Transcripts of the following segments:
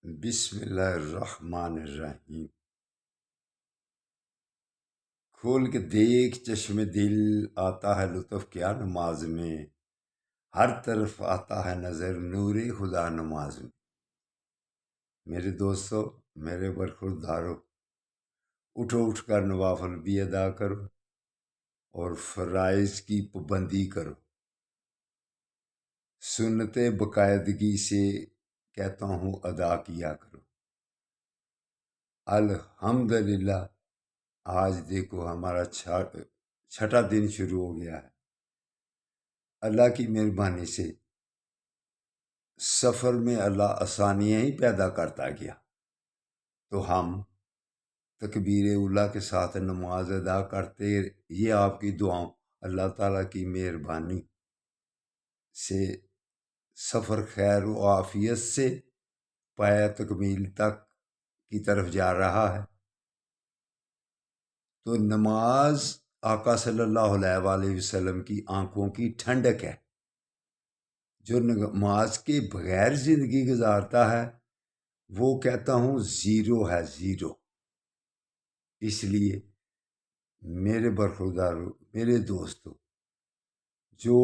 بسم اللہ الرحمن الرحیم۔ کھول کے دیکھ چشم دل، آتا ہے لطف کیا نماز میں، ہر طرف آتا ہے نظر نور خدا نماز میں۔ میرے دوستو، میرے برخوردارو، اٹھو اٹھ کر نوافل بھی ادا کرو اور فرائض کی پابندی کرو۔ سنت باقاعدگی سے کہتا ہوں ادا کیا کرو۔ الحمدللہ آج دیکھو ہمارا چھٹا دن شروع ہو گیا ہے۔ اللہ کی مہربانی سے سفر میں اللہ آسانیاں ہی پیدا کرتا گیا، تو ہم تکبیر اولیٰ کے ساتھ نماز ادا کرتے، یہ آپ کی دعاؤں اللہ تعالیٰ کی مہربانی سے سفر خیر و عافیت سے پایا تکمیل تک کی طرف جا رہا ہے۔ تو نماز آقا صلی اللہ علیہ وآلہ وسلم کی آنکھوں کی ٹھنڈک ہے۔ جو نماز کے بغیر زندگی گزارتا ہے وہ کہتا ہوں زیرو ہے، زیرو۔ اس لیے میرے برخوردارو، میرے دوستو، جو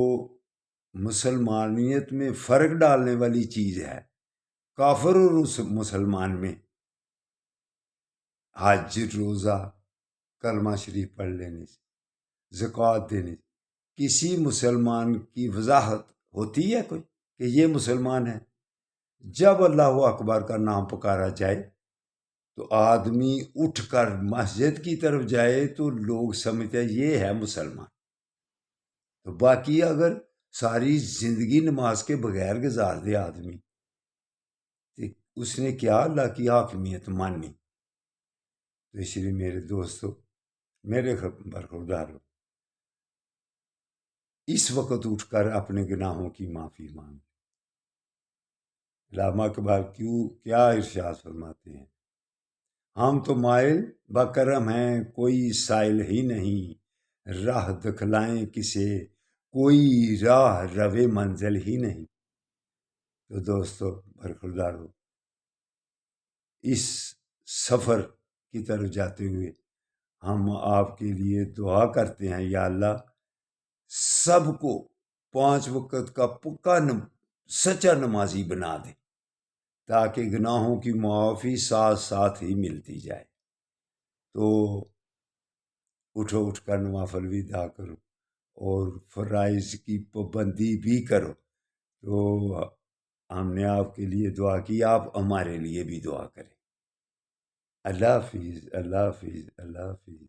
مسلمانیت میں فرق ڈالنے والی چیز ہے کافر اور مسلمان میں، حج، روزہ، کلمہ شریف پڑھ لینے سے، زکوٰۃ دینے سے کسی مسلمان کی وضاحت ہوتی ہے کوئی کہ یہ مسلمان ہے؟ جب اللہ اکبر کا نام پکارا جائے تو آدمی اٹھ کر مسجد کی طرف جائے تو لوگ سمجھتے ہیں یہ ہے مسلمان۔ تو باقی اگر ساری زندگی نماز کے بغیر گزار دے آدمی، اس نے کیا اللہ کی حاکمیت مانی؟ تو اس لیے میرے دوستو، میرے برخوردارو، اس وقت اٹھ کر اپنے گناہوں کی معافی مانگ۔ علامہ اقبال کیا ارشاد فرماتے ہیں، ہم تو مائل بکرم ہیں کوئی سائل ہی نہیں، راہ دکھلائیں کسے کوئی راہ روے منزل ہی نہیں۔ تو دوستو برخوردارو، اس سفر کی طرف جاتے ہوئے ہم آپ کے لیے دعا کرتے ہیں، یا اللہ سب کو 5 وقت کا پکا سچا نمازی بنا دے تاکہ گناہوں کی معافی ساتھ ساتھ ہی ملتی جائے۔ تو اٹھو اٹھ کر نوافل بھی ادا کرو اور فرائض کی پابندی بھی کرو۔ تو ہم نے آپ کے لیے دعا کی، آپ ہمارے لیے بھی دعا کریں۔ اللہ حافظ، اللہ حافظ، اللہ حافظ۔